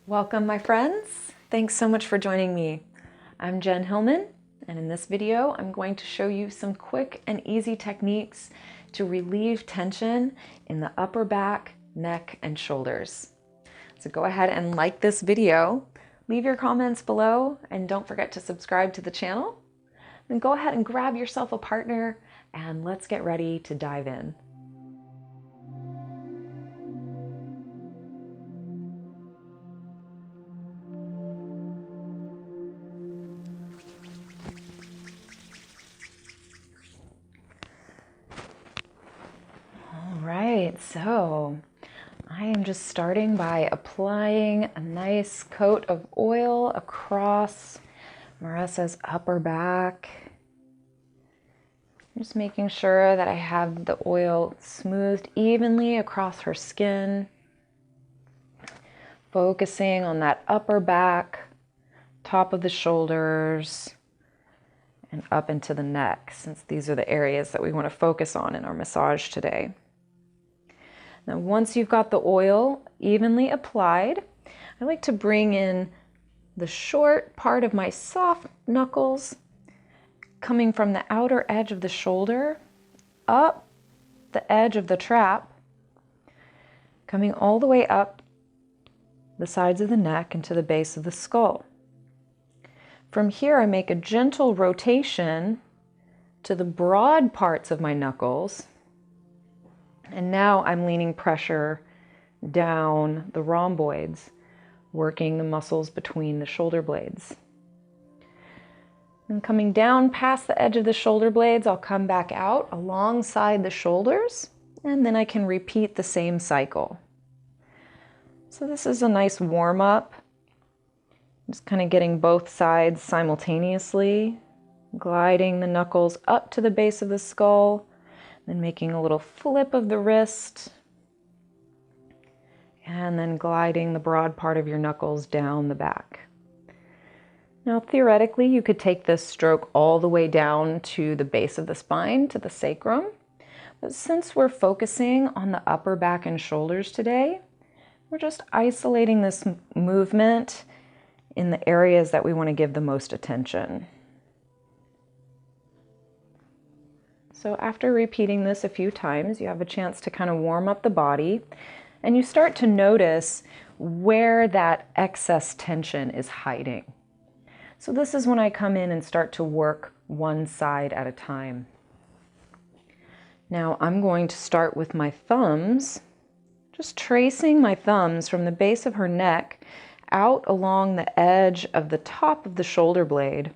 Welcome, my friends. Thanks so much for joining me. I'm Jen Hilman, and in this video, I'm going to show you some quick and easy techniques to relieve tension in the upper back, neck, and shoulders. So go ahead and like this video, leave your comments below, and don't forget to subscribe to the channel. Then go ahead and grab yourself a partner, and let's get ready to dive in. So I am just starting by applying a nice coat of oil across Maressa's upper back. Just making sure that I have the oil smoothed evenly across her skin. Focusing on that upper back, top of the shoulders, and up into the neck, since these are the areas that we want to focus on in our massage today. Now, once you've got the oil evenly applied, I like to bring in the short part of my soft knuckles, coming from the outer edge of the shoulder, up the edge of the trap, coming all the way up the sides of the neck and to the base of the skull. From here, I make a gentle rotation to the broad parts of my knuckles. And now I'm leaning pressure down the rhomboids, working the muscles between the shoulder blades. And coming down past the edge of the shoulder blades, I'll come back out alongside the shoulders, and then I can repeat the same cycle. So this is a nice warm-up. Just kind of getting both sides simultaneously, gliding the knuckles up to the base of the skull, then making a little flip of the wrist, and then gliding the broad part of your knuckles down the back. Now, theoretically, you could take this stroke all the way down to the base of the spine, to the sacrum. But since we're focusing on the upper back and shoulders today, we're just isolating this movement in the areas that we want to give the most attention. So after repeating this a few times, you have a chance to kind of warm up the body, and you start to notice where that excess tension is hiding. So this is when I come in and start to work one side at a time. Now I'm going to start with my thumbs, just tracing my thumbs from the base of her neck out along the edge of the top of the shoulder blade.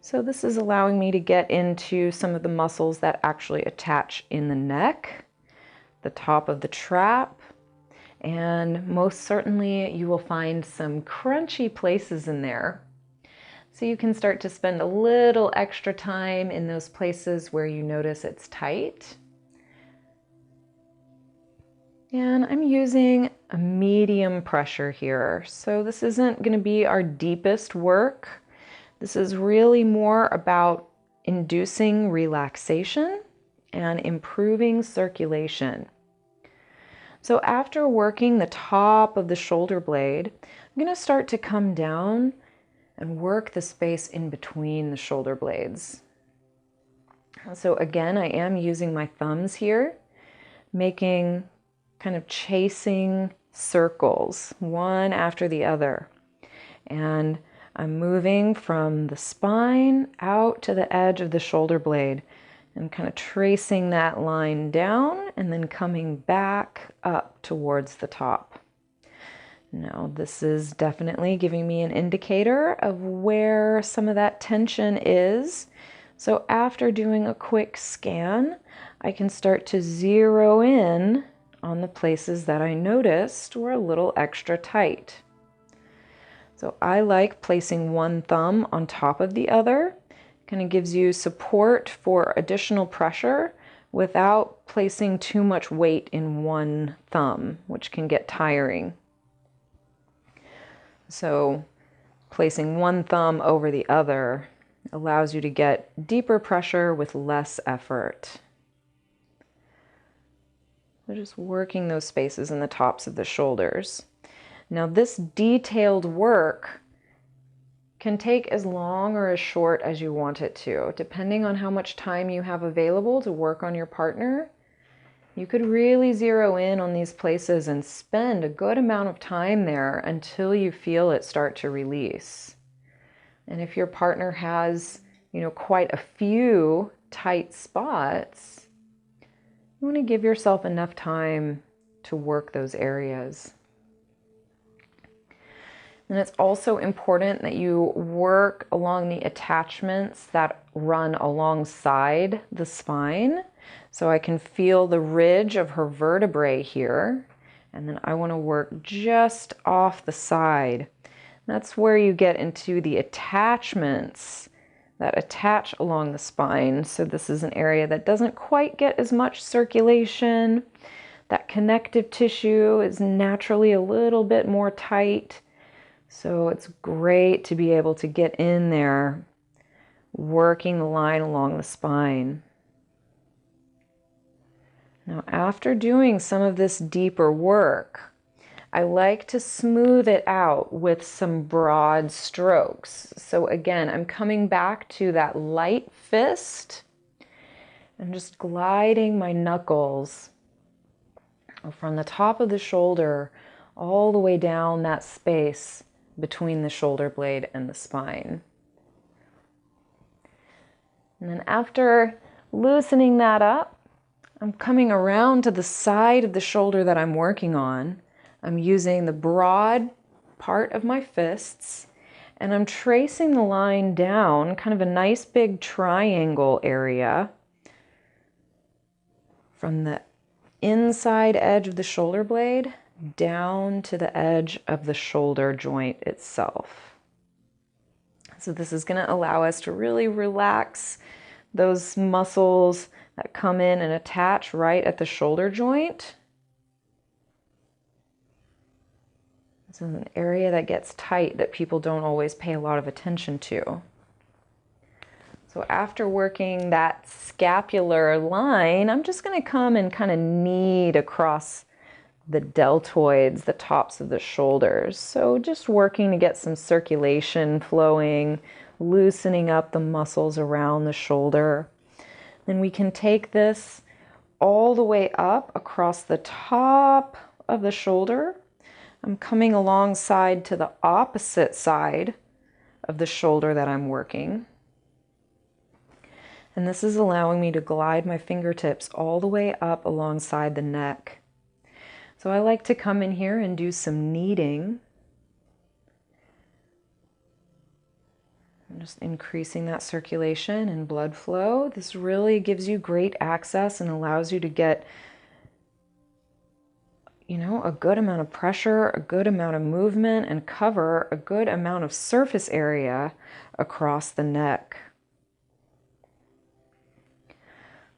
So this is allowing me to get into some of the muscles that actually attach in the neck, the top of the trap, and most certainly you will find some crunchy places in there. So you can start to spend a little extra time in those places where you notice it's tight. And I'm using a medium pressure here. So this isn't going to be our deepest work. This is really more about inducing relaxation and improving circulation. So after working the top of the shoulder blade, I'm going to start to come down and work the space in between the shoulder blades. So again, I am using my thumbs here, making kind of chasing circles, one after the other. And I'm moving from the spine out to the edge of the shoulder blade and kind of tracing that line down and then coming back up towards the top. Now, this is definitely giving me an indicator of where some of that tension is. So after doing a quick scan, I can start to zero in on the places that I noticed were a little extra tight. So I like placing one thumb on top of the other. Kind of gives you support for additional pressure without placing too much weight in one thumb, which can get tiring. So placing one thumb over the other allows you to get deeper pressure with less effort. So just working those spaces in the tops of the shoulders. Now, this detailed work can take as long or as short as you want it to, depending on how much time you have available to work on your partner. You could really zero in on these places and spend a good amount of time there until you feel it start to release. And if your partner has, quite a few tight spots, you want to give yourself enough time to work those areas. And it's also important that you work along the attachments that run alongside the spine. So I can feel the ridge of her vertebrae here. And then I want to work just off the side. That's where you get into the attachments that attach along the spine. So this is an area that doesn't quite get as much circulation. That connective tissue is naturally a little bit more tight. So it's great to be able to get in there, working the line along the spine. Now, after doing some of this deeper work, I like to smooth it out with some broad strokes. So again, I'm coming back to that light fist and just gliding my knuckles from the top of the shoulder all the way down that space between the shoulder blade and the spine. And then after loosening that up, I'm coming around to the side of the shoulder that I'm working on. I'm using the broad part of my fists, and I'm tracing the line down, kind of a nice big triangle area from the inside edge of the shoulder blade down to the edge of the shoulder joint itself. So this is going to allow us to really relax those muscles that come in and attach right at the shoulder joint. This is an area that gets tight that people don't always pay a lot of attention to. So after working that scapular line, I'm just going to come and kind of knead across the deltoids, the tops of the shoulders. So just working to get some circulation flowing, loosening up the muscles around the shoulder. Then we can take this all the way up across the top of the shoulder. I'm coming alongside to the opposite side of the shoulder that I'm working. And this is allowing me to glide my fingertips all the way up alongside the neck. So I like to come in here and do some kneading. I'm just increasing that circulation and blood flow. This really gives you great access and allows you to get, a good amount of pressure, a good amount of movement, and cover a good amount of surface area across the neck.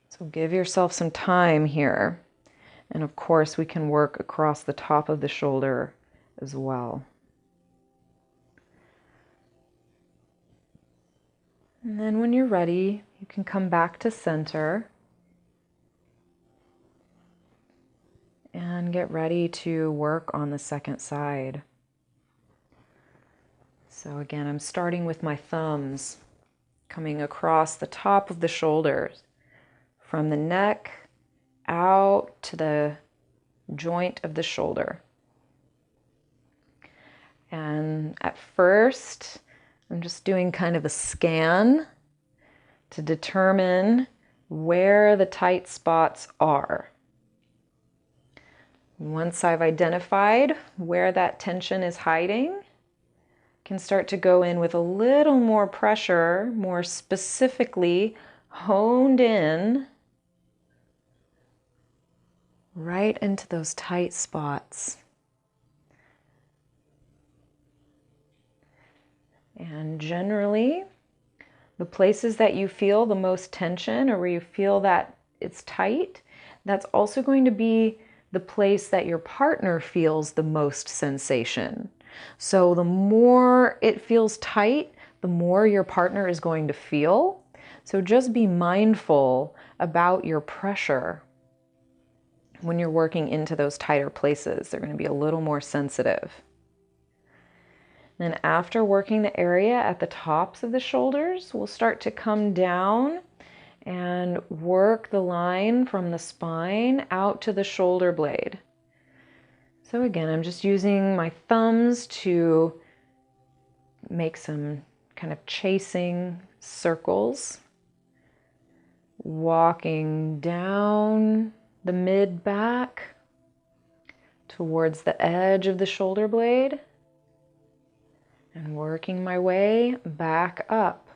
So give yourself some time here. And of course, we can work across the top of the shoulder as well. And then when you're ready, you can come back to center and get ready to work on the second side. So again, I'm starting with my thumbs, coming across the top of the shoulders, from the neck out to the joint of the shoulder. And at first, I'm just doing kind of a scan to determine where the tight spots are. Once I've identified where that tension is hiding, I can start to go in with a little more pressure, more specifically honed in right into those tight spots. And generally, the places that you feel the most tension or where you feel that it's tight, that's also going to be the place that your partner feels the most sensation. So the more it feels tight, the more your partner is going to feel. So just be mindful about your pressure when you're working into those tighter places. They're going to be a little more sensitive. Then after working the area at the tops of the shoulders, we'll start to come down and work the line from the spine out to the shoulder blade. So again, I'm just using my thumbs to make some kind of chasing circles, walking down the mid back towards the edge of the shoulder blade and working my way back up.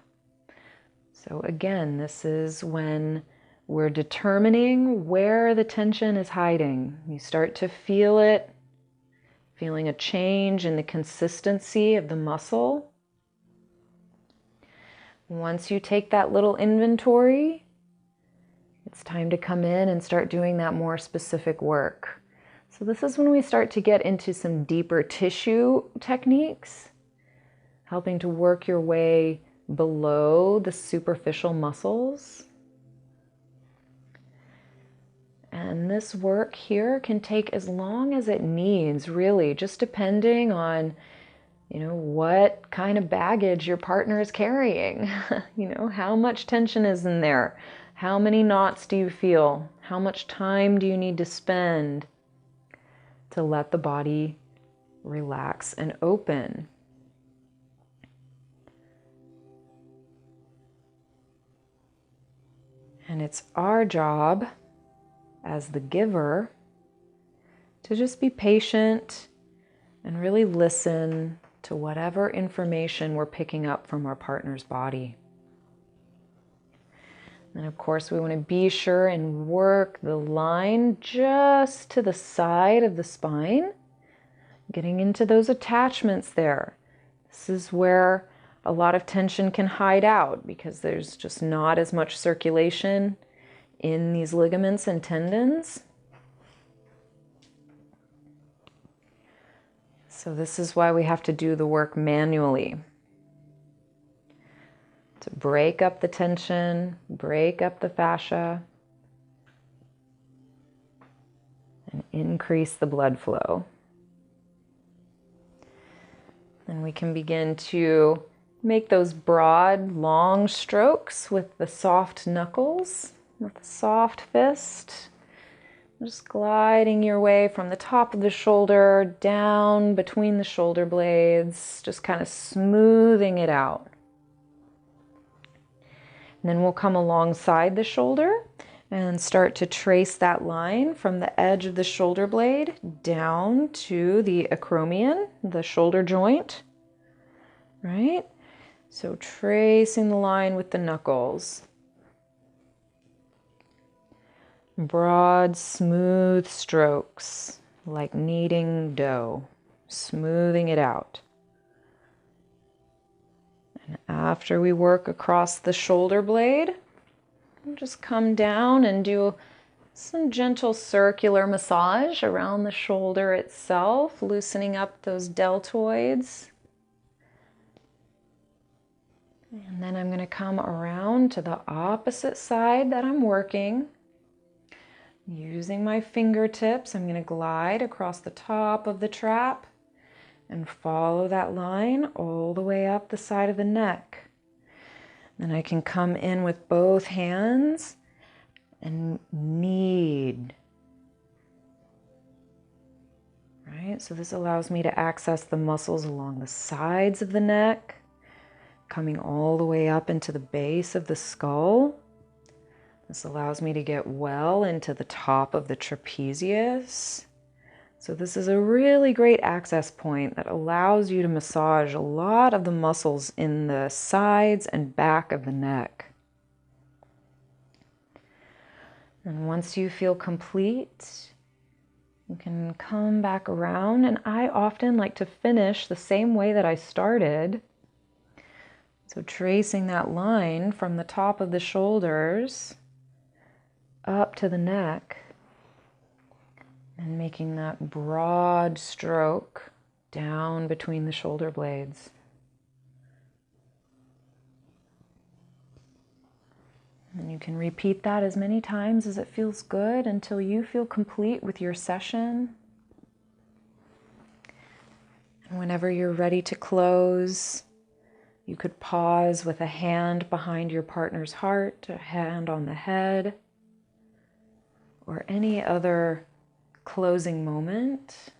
So again, this is when we're determining where the tension is hiding. You start to feel it, feeling a change in the consistency of the muscle. Once you take that little inventory, it's time to come in and start doing that more specific work. So this is when we start to get into some deeper tissue techniques, helping to work your way below the superficial muscles. And this work here can take as long as it needs, really, just depending on, what kind of baggage your partner is carrying. How much tension is in there? How many knots do you feel? How much time do you need to spend to let the body relax and open? And it's our job as the giver to just be patient and really listen to whatever information we're picking up from our partner's body. And of course, we want to be sure and work the line just to the side of the spine, getting into those attachments there. This is where a lot of tension can hide out because there's just not as much circulation in these ligaments and tendons. So this is why we have to do the work manually. To break up the tension, break up the fascia, and increase the blood flow. Then we can begin to make those broad, long strokes with the soft knuckles, with a soft fist. Just gliding your way from the top of the shoulder down between the shoulder blades, just kind of smoothing it out. And then we'll come alongside the shoulder and start to trace that line from the edge of the shoulder blade down to the acromion, the shoulder joint, right? So tracing the line with the knuckles. Broad, smooth strokes, like kneading dough, smoothing it out. And after we work across the shoulder blade, we'll just come down and do some gentle circular massage around the shoulder itself, loosening up those deltoids. And then I'm going to come around to the opposite side that I'm working. Using my fingertips, I'm going to glide across the top of the trap and follow that line all the way up the side of the neck. Then I can come in with both hands and knead. Right? So this allows me to access the muscles along the sides of the neck, coming all the way up into the base of the skull. This allows me to get well into the top of the trapezius. So this is a really great access point that allows you to massage a lot of the muscles in the sides and back of the neck. And once you feel complete, you can come back around, and I often like to finish the same way that I started. So tracing that line from the top of the shoulders up to the neck and making that broad stroke down between the shoulder blades. And you can repeat that as many times as it feels good until you feel complete with your session. And whenever you're ready to close, you could pause with a hand behind your partner's heart, a hand on the head, or any other closing moment.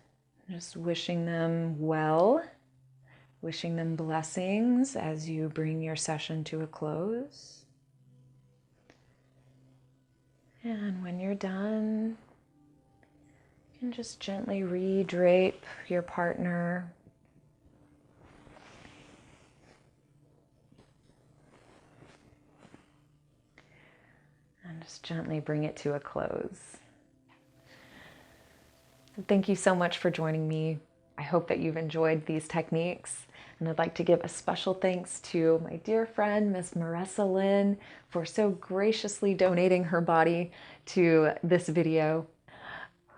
Just wishing them well, wishing them blessings as you bring your session to a close. And when you're done, you can just gently re-drape your partner. And just gently bring it to a close. So thank you so much for joining me. I hope that you've enjoyed these techniques. And I'd like to give a special thanks to my dear friend, Miss Maressa Lynn, for so graciously donating her body to this video.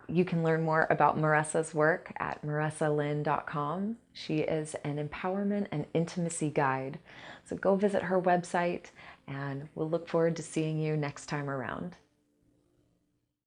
You can learn more about Maressa's work at maressalynn.com. She is an empowerment and intimacy guide. So go visit her website, and we'll look forward to seeing you next time around.